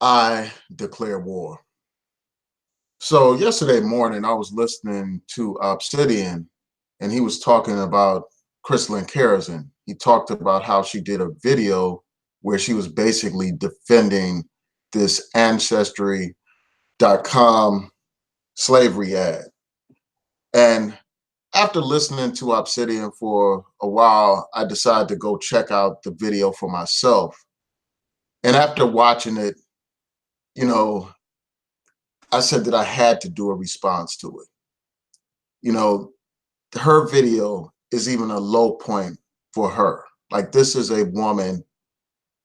I declare war. So yesterday morning, I was listening to Obsidian, and he was talking about Christelyn Karazin. He talked about how she did a video where she was basically defending this ancestry.com slavery ad. And after listening to Obsidian for a while, I decided to go check out the video for myself. And after watching it, you know, I said that I had to do a response to it. You know, her video is even a low point for her. Like, this is a woman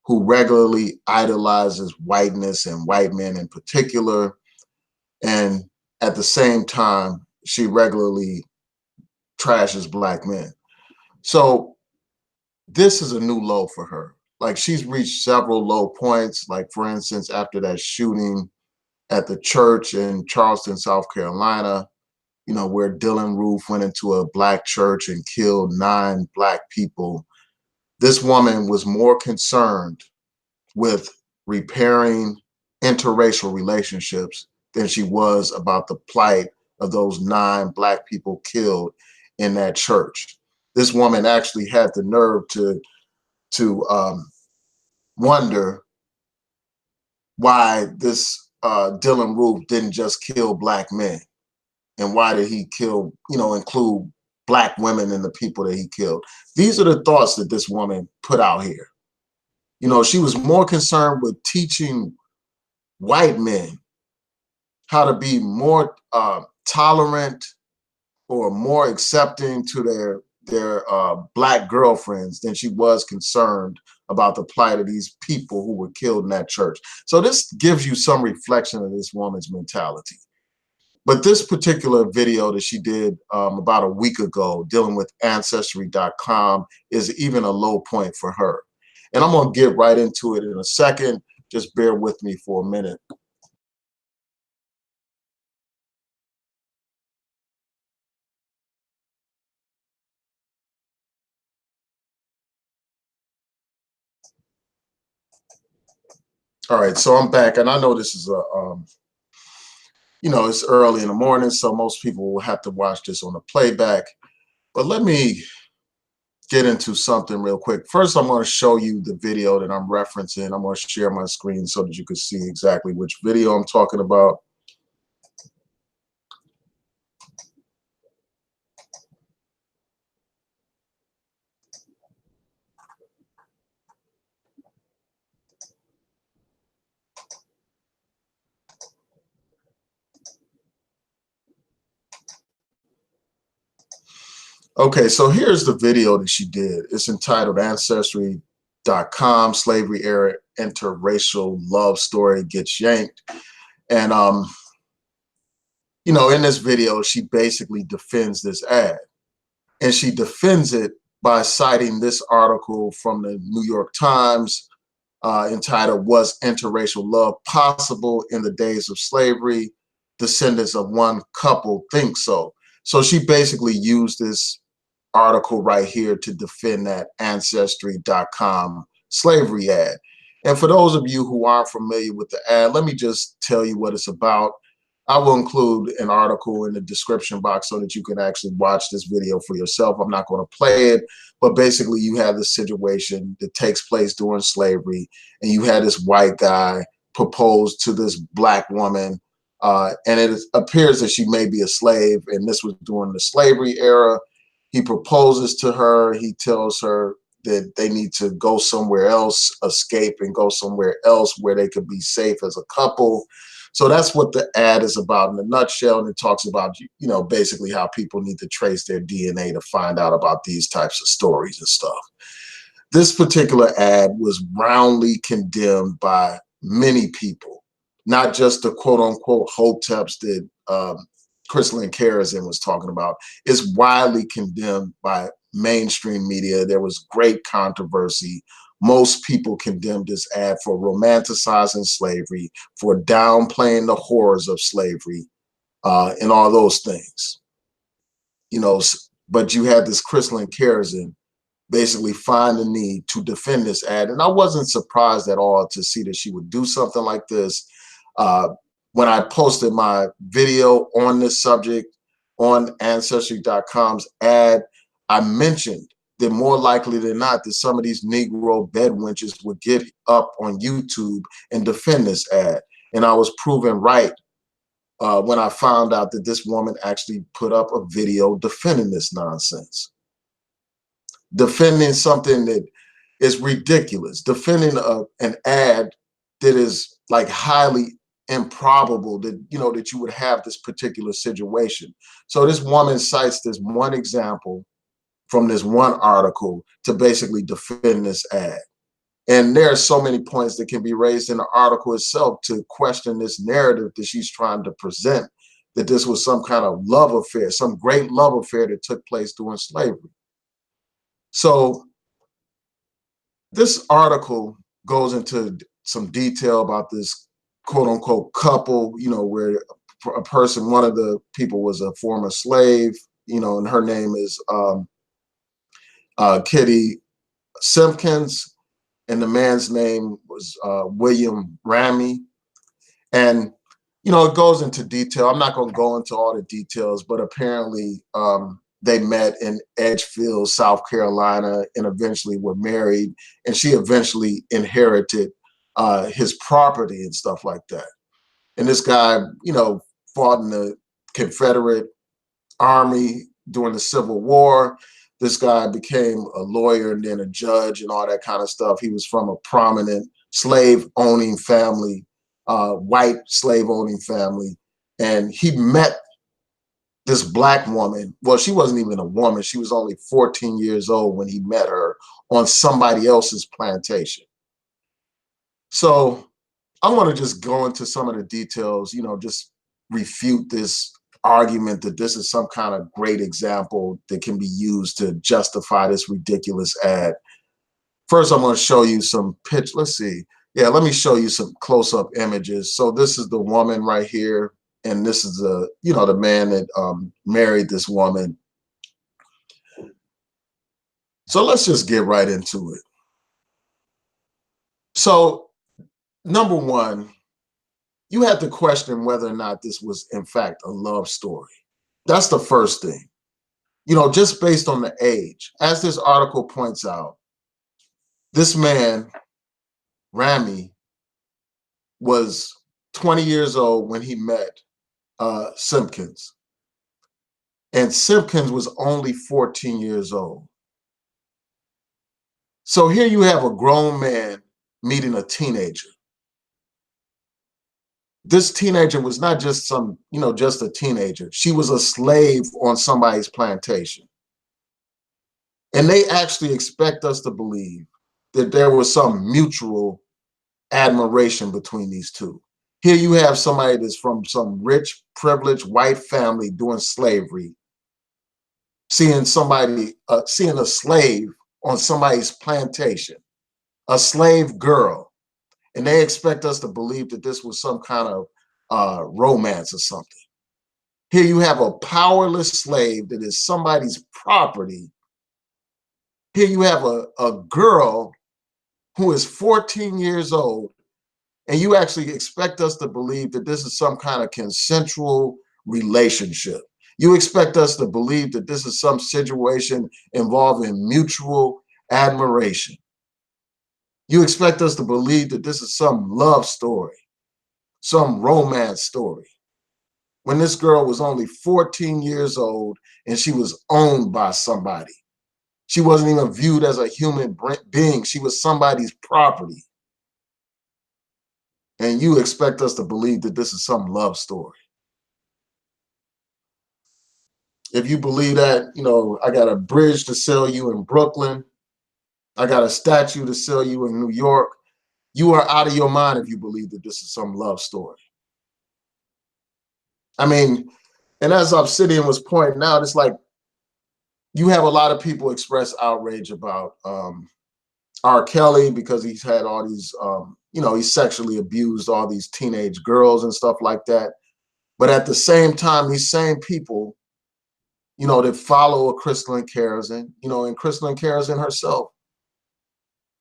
who regularly idolizes whiteness and white men in particular. And at the same time, she regularly trashes black men. So this is a new low for her. Like, she's reached several low points. Like, for instance, after that shooting at the church in Charleston, South Carolina, where Dylan Roof went into a black church and killed 9 black people. This woman was more concerned with repairing interracial relationships than she was about the plight of those 9 black people killed in that church. This woman actually had the nerve to wonder why this Dylan Roof didn't just kill black men. And why did he kill, include black women in the people that he killed? These are the thoughts that this woman put out here. She was more concerned with teaching white men how to be more tolerant or more accepting to their black girlfriends than she was concerned about the plight of these people who were killed in that church. So this gives you some reflection of this woman's mentality. But this particular video that she did about a week ago dealing with ancestry.com is even a low point for her. And I'm going to get right into it in a second. Just bear with me for a minute. All right, so I'm back, and I know this is it's early in the morning, so most people will have to watch this on the playback. But let me get into something real quick. First, I'm going to show you the video that I'm referencing. I'm going to share my screen so that you can see exactly which video I'm talking about. Okay, so here's the video that she did. It's entitled Ancestry.com Slavery Era Interracial Love Story Gets Yanked. And in this video, she basically defends this ad. And she defends it by citing this article from the New York Times entitled, Was Interracial Love Possible in the Days of Slavery? Descendants of One Couple Think So. So she basically used this article right here to defend that ancestry.com slavery ad. And for those of you who aren't familiar with the ad, let me just tell you what it's about. I will include an article in the description box so that you can actually watch this video for yourself. I'm not going to play it, but basically you have this situation that takes place during slavery, and you had this white guy propose to this black woman, and it appears that she may be a slave, and this was during the slavery era. He proposes to her. He tells her that they need to go somewhere else, escape and go somewhere else where they could be safe as a couple. So that's what the ad is about in a nutshell. And it talks about, basically how people need to trace their DNA to find out about these types of stories and stuff. This particular ad was roundly condemned by many people, not just the quote unquote hoteps that Christelyn Karazin was talking about. Is widely condemned by mainstream media. There was great controversy. Most people condemned this ad for romanticizing slavery, for downplaying the horrors of slavery, and all those things. But you had this Christelyn Karazin basically find the need to defend this ad. And I wasn't surprised at all to see that she would do something like this. When I posted my video on this subject on Ancestry.com's ad, I mentioned that more likely than not that some of these Negro bed wenches would get up on YouTube and defend this ad. And I was proven right when I found out that this woman actually put up a video defending this nonsense. Defending something that is ridiculous, defending an ad that is like highly improbable that, you know, that you would have this particular situation. So this woman cites this one example from this one article to basically defend this ad. And there are so many points that can be raised in the article itself to question this narrative that she's trying to present, that this was some kind of love affair, some great love affair that took place during slavery. So this article goes into some detail about this quote unquote couple, you know, where a person, one of the people was a former slave, you know, and her name is Kitty Simpkins, and the man's name was William Ramey. And, you know, it goes into detail. I'm not going to go into all the details, but apparently they met in Edgefield, South Carolina, and eventually were married. And she eventually inherited his property and stuff like that. And this guy, you know, fought in the Confederate Army during the Civil War. This guy became a lawyer and then a judge and all that kind of stuff. He was from a prominent slave-owning family, white slave-owning family. And he met this Black woman. Well, she wasn't even a woman. She was only 14 years old when he met her on somebody else's plantation. So I want to just go into some of the details, you know, just refute this argument that this is some kind of great example that can be used to justify this ridiculous ad. First, I'm going to show you some let's see. Yeah, let me show you some close-up images. So this is the woman right here, and this is the, you know, the man that married this woman. So let's just get right into it. So number one, you have to question whether or not this was in fact a love story. That's the first thing. You know, just based on the age, as this article points out, this man, Ramey, was 20 years old when he met Simpkins. And Simpkins was only 14 years old. So here you have a grown man meeting a teenager. This teenager was not just some, you know, just a teenager. She was a slave on somebody's plantation. And they actually expect us to believe that there was some mutual admiration between these two. Here you have somebody that's from some rich, privileged white family doing slavery, seeing somebody, seeing a slave on somebody's plantation, a slave girl. And they expect us to believe that this was some kind of romance or something. Here you have a powerless slave that is somebody's property. Here you have a girl who is 14 years old, and you actually expect us to believe that this is some kind of consensual relationship. You expect us to believe that this is some situation involving mutual admiration. You expect us to believe that this is some love story, some romance story, when this girl was only 14 years old and she was owned by somebody. She wasn't even viewed as a human being. She was somebody's property. And you expect us to believe that this is some love story. If you believe that, you know, I got a bridge to sell you in Brooklyn, I got a statue to sell you in New York, you are out of your mind if you believe that this is some love story. I mean, and as Obsidian was pointing out, it's like you have a lot of people express outrage about R. Kelly because he's had all these, you know, he sexually abused all these teenage girls and stuff like that. But at the same time, these same people you know, that follow a Christelyn Karazin, you know, and Christelyn Karazin herself,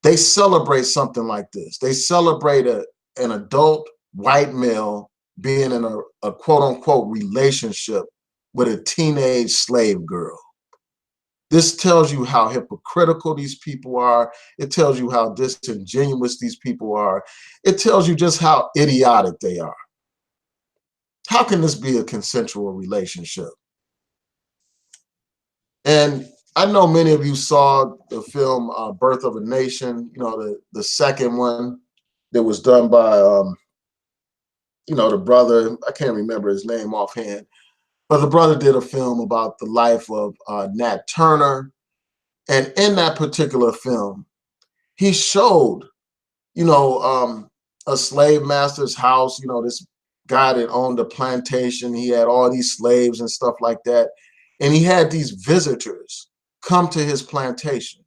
they celebrate something like this. They celebrate an adult white male being in a quote unquote relationship with a teenage slave girl. This tells you how hypocritical these people are. It tells you how disingenuous these people are. It tells you just how idiotic they are. How can this be a consensual relationship? And I know many of you saw the film Birth of a Nation, you know, the second one that was done by, you know, the brother, I can't remember his name offhand, but the brother did a film about the life of Nat Turner. And in that particular film, he showed, you know, a slave master's house, you know, this guy that owned a plantation. He had all these slaves and stuff like that. And he had these visitors come to his plantation.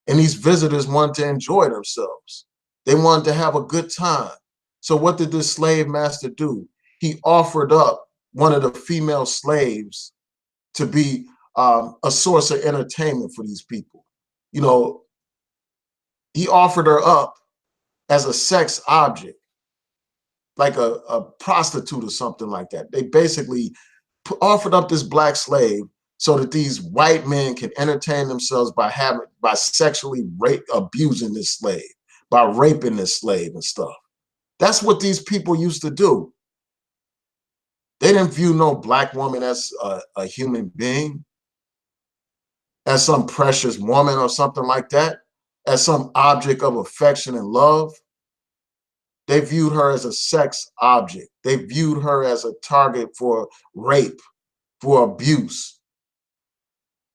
And these visitors wanted to enjoy themselves. They wanted to have a good time. So what did this slave master do? He offered up one of the female slaves to be a source of entertainment for these people. You know, he offered her up as a sex object, like a prostitute or something like that. They basically offered up this black slave so that these white men can entertain themselves by sexually abusing this slave, by raping this slave and stuff. That's what these people used to do. They didn't view no black woman as a human being, as some precious woman or something like that, as some object of affection and love. They viewed her as a sex object. They viewed her as a target for rape, for abuse.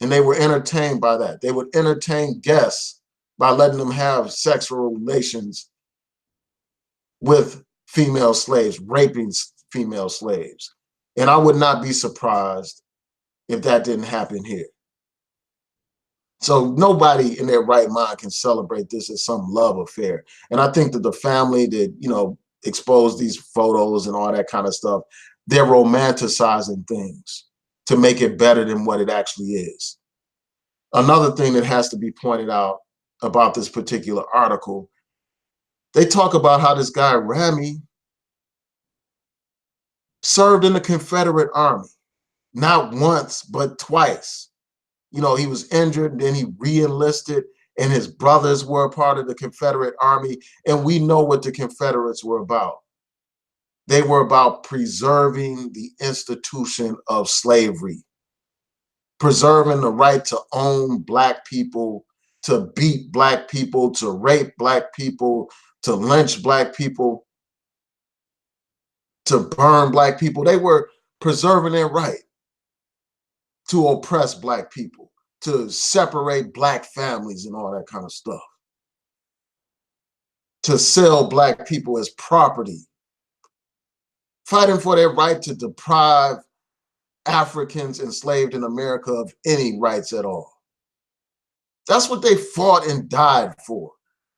And they were entertained by that. They would entertain guests by letting them have sexual relations with female slaves, raping female slaves. And I would not be surprised if that didn't happen here. So nobody in their right mind can celebrate this as some love affair. And I think that the family that, you know, exposed these photos and all that kind of stuff, they're romanticizing things to make it better than what it actually is. Another thing that has to be pointed out about this particular article, they talk about how this guy Rami served in the Confederate Army, not once, but twice. You know, he was injured, then he re-enlisted, and his brothers were a part of the Confederate Army. And we know what the Confederates were about. They were about preserving the institution of slavery, preserving the right to own black people, to beat black people, to rape black people, to lynch black people, to burn black people. They were preserving their right to oppress black people, to separate black families and all that kind of stuff, to sell black people as property, fighting for their right to deprive Africans enslaved in America of any rights at all. That's what they fought and died for.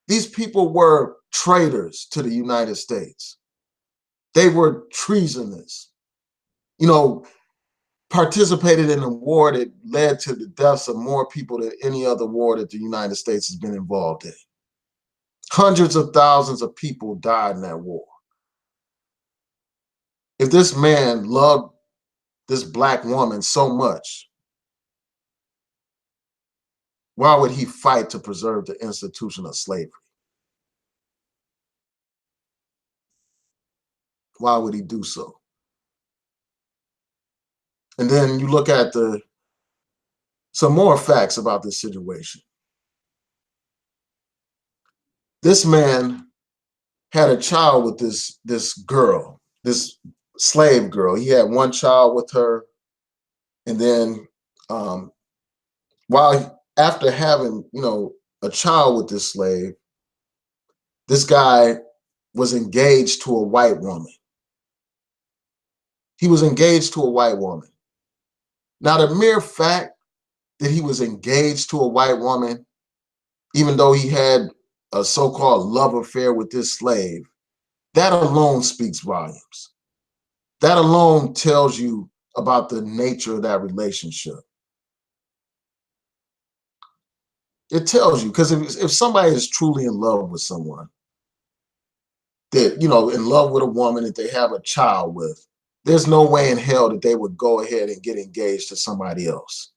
These people were traitors to the United States. They were treasonous. You know, participated in a war that led to the deaths of more people than any other war that the United States has been involved in. Hundreds of thousands of people died in that war. If this man loved this black woman so much, why would he fight to preserve the institution of slavery? Why would he do so? And then you look at some more facts about this situation. This man had a child with this girl, this slave girl. He had one child with her, and then after having, you know, a child with this slave, this guy was engaged to a white woman. He was engaged to a white woman. Now, the mere fact that he was engaged to a white woman, even though he had a so-called love affair with this slave, that alone speaks volumes. That alone tells you about the nature of that relationship. It tells you, because if somebody is truly in love with someone, that, you know, in love with a woman that they have a child with, there's no way in hell that they would go ahead and get engaged to somebody else.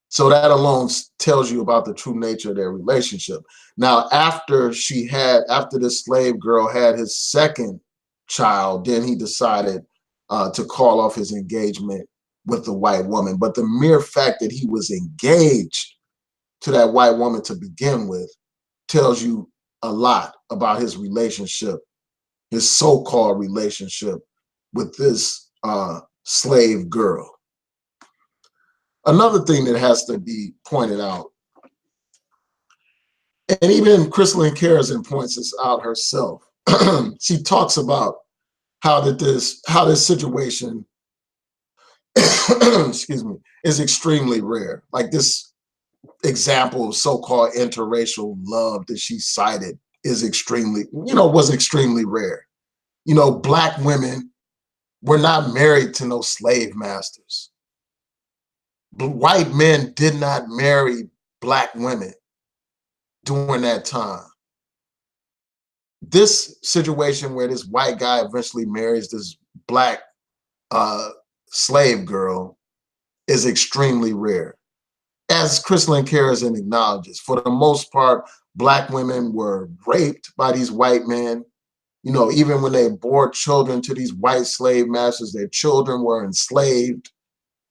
So that alone tells you about the true nature of their relationship. Now, after this slave girl had his second child, then he decided to call off his engagement with the white woman. But the mere fact that he was engaged to that white woman to begin with tells you a lot about his relationship, his so-called relationship with this slave girl. Another thing that has to be pointed out, and even Christelyn Karazin points this out herself. She talks about how this situation excuse me, is extremely rare. Like this example of so-called interracial love that she cited is was extremely rare. You know, Black women were not married to no slave masters. White men did not marry Black women during that time. This situation where this white guy eventually marries this Black slave girl is extremely rare. As Christelyn Karazin acknowledges, for the most part, Black women were raped by these white men. You know, even when they bore children to these white slave masters, their children were enslaved.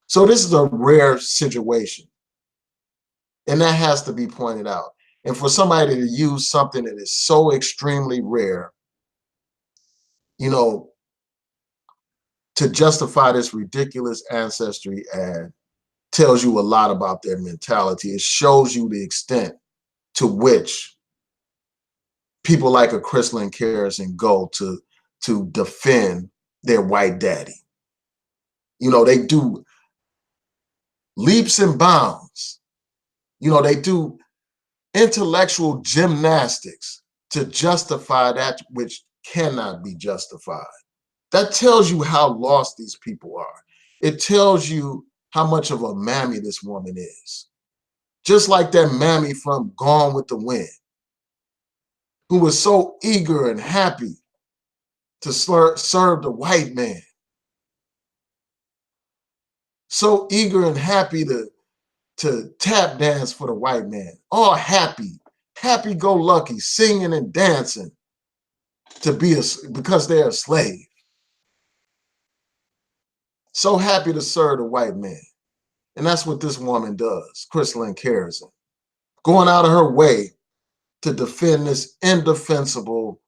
So this is a rare situation. And that has to be pointed out. And for somebody to use something that is so extremely rare, you know, to justify this ridiculous ancestry ad tells you a lot about their mentality. It shows you the extent to which people like a Christelyn Karazin go to defend their white daddy. You know, they do leaps and bounds. You know, they do intellectual gymnastics to justify that which cannot be justified. That tells you how lost these people are. It tells you how much of a mammy this woman is. Just like that mammy from Gone with the Wind, who was so eager and happy to serve the white man. So eager and happy to tap dance for the white man. All happy-go-lucky, singing and dancing because they're a slave. So happy to serve the white man. And that's what this woman does, Christelyn Karazin, going out of her way to defend this indefensible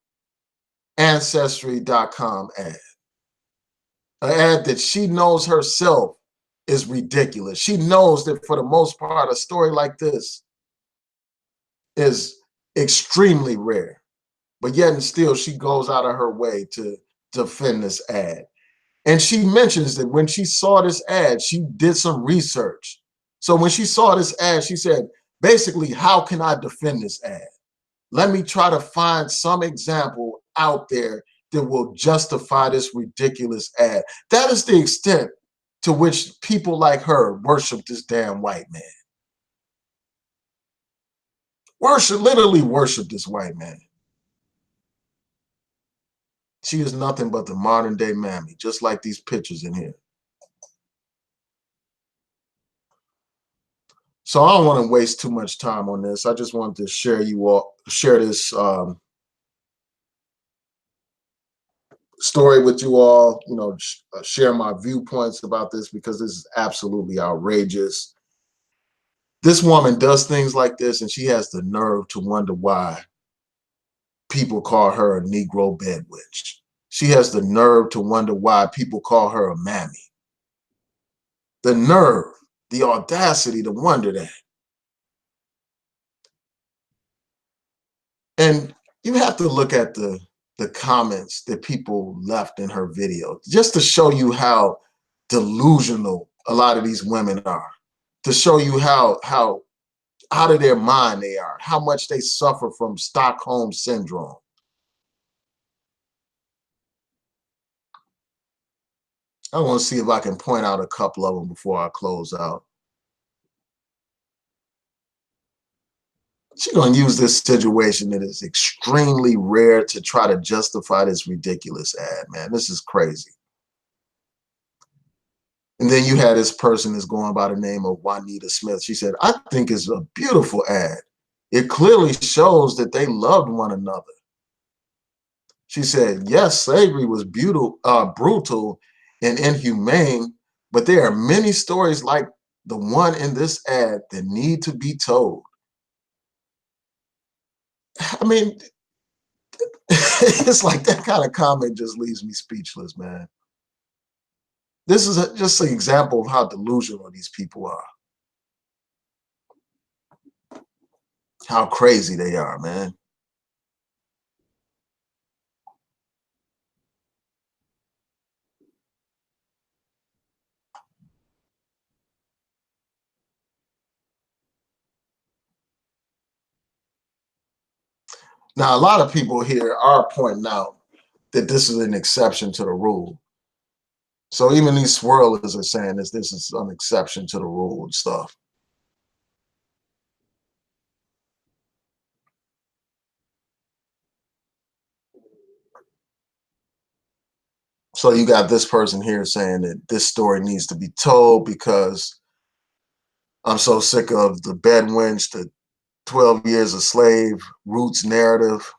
Ancestry.com ad. An ad that she knows herself is ridiculous. She knows that for the most part, a story like this is extremely rare. But yet and still, she goes out of her way to defend this ad. And she mentions that when she saw this ad, she did some research. So when she saw this ad, she said, basically, how can I defend this ad? Let me try to find some example out there that will justify this ridiculous ad. That is the extent to which people like her worship this damn white man. Literally worship this white man. She is nothing but the modern day mammy, just like these pictures in here. So I don't want to waste too much time on this. I just wanted to share this story with you all, you know, share my viewpoints about this because this is absolutely outrageous. This woman does things like this and she has the nerve to wonder why people call her a Negro bed witch. She has the nerve to wonder why people call her a mammy. The nerve, the audacity to wonder that. And you have to look at the comments that people left in her video just to show you how delusional a lot of these women are, to show you how out of their mind they are, how much they suffer from Stockholm syndrome. I want to see if I can point out a couple of them before I close out. She's going to use this situation that is extremely rare to try to justify this ridiculous ad, man. This is crazy. And then you had this person that's going by the name of Juanita Smith. She said, I think it's a beautiful ad. It clearly shows that they loved one another. She said, yes, slavery was brutal and inhumane, but there are many stories like the one in this ad that need to be told. I mean, it's like that kind of comment just leaves me speechless, man. This is just an example of how delusional these people are. How crazy they are, man. Now, a lot of people here are pointing out that this is an exception to the rule. So even these swirlers are saying this is an exception to the rule and stuff. So you got this person here saying that this story needs to be told because I'm so sick of the bed wench, the 12 years a slave roots narrative.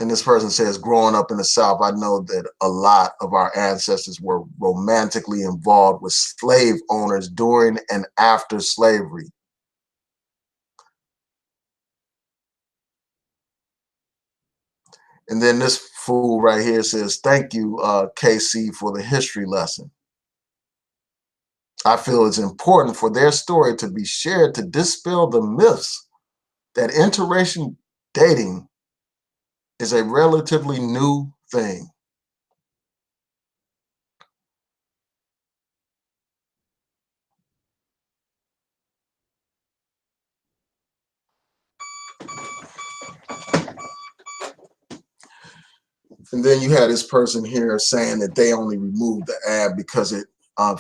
And this person says, growing up in the South, I know that a lot of our ancestors were romantically involved with slave owners during and after slavery. And then this fool right here says, thank you, KC, for the history lesson. I feel it's important for their story to be shared to dispel the myths that interracial dating is a relatively new thing. And then you had this person here saying that they only removed the ad because it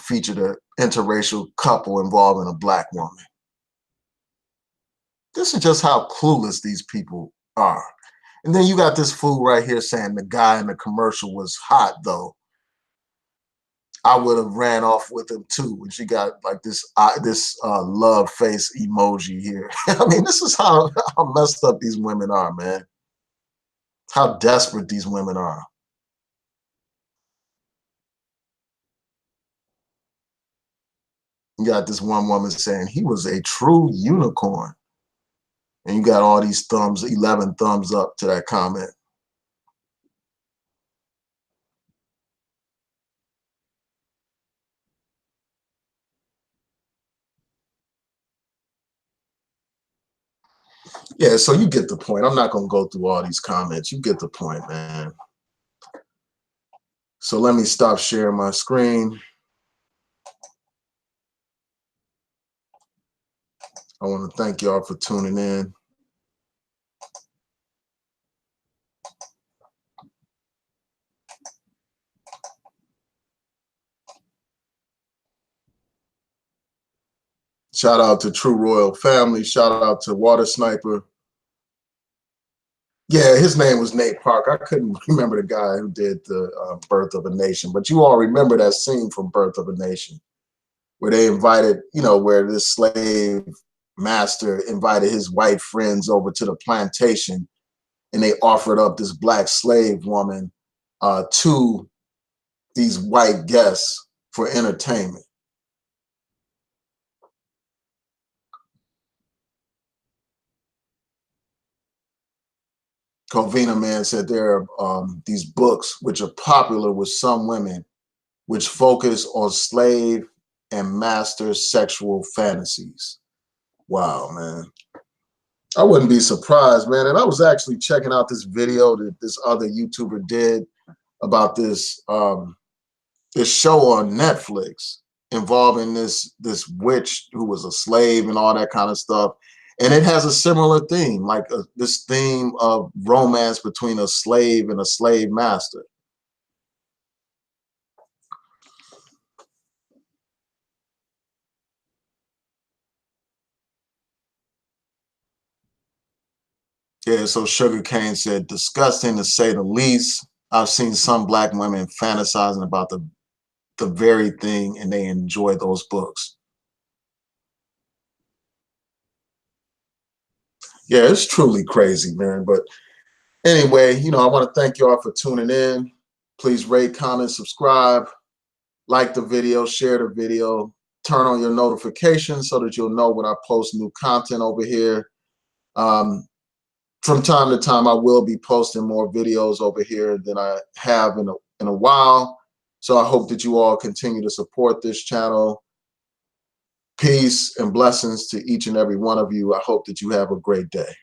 featured an interracial couple involving a black woman. This is just how clueless these people are. And then you got this fool right here saying the guy in the commercial was hot, though. I would have ran off with him too. And she got like this love face emoji here. I mean, this is how messed up these women are, man. How desperate these women are. You got this one woman saying he was a true unicorn. And you got all these 11 thumbs up to that comment. Yeah, so you get the point. I'm not going to go through all these comments. You get the point, man. So let me stop sharing my screen. I want to thank y'all for tuning in. Shout out to True Royal Family. Shout out to Water Sniper. Yeah, his name was Nate Park. I couldn't remember the guy who did the Birth of a Nation, but you all remember that scene from Birth of a Nation where they invited, where this slave master invited his white friends over to the plantation and they offered up this black slave woman to these white guests for entertainment. Covina Man said there are these books which are popular with some women, which focus on slave and master sexual fantasies. Wow, man. I wouldn't be surprised, man. And I was actually checking out this video that this other YouTuber did about this show on Netflix involving this witch who was a slave and all that kind of stuff. And it has a similar theme, like this theme of romance between a slave and a slave master. Yeah, so Sugarcane said, disgusting to say the least. I've seen some Black women fantasizing about the very thing, and they enjoy those books. Yeah, it's truly crazy, man. But anyway, I want to thank you all for tuning in. Please rate, comment, subscribe, like the video, share the video, turn on your notifications so that you'll know when I post new content over here. From time to time, I will be posting more videos over here than I have in a while. So I hope that you all continue to support this channel. Peace and blessings to each and every one of you. I hope that you have a great day.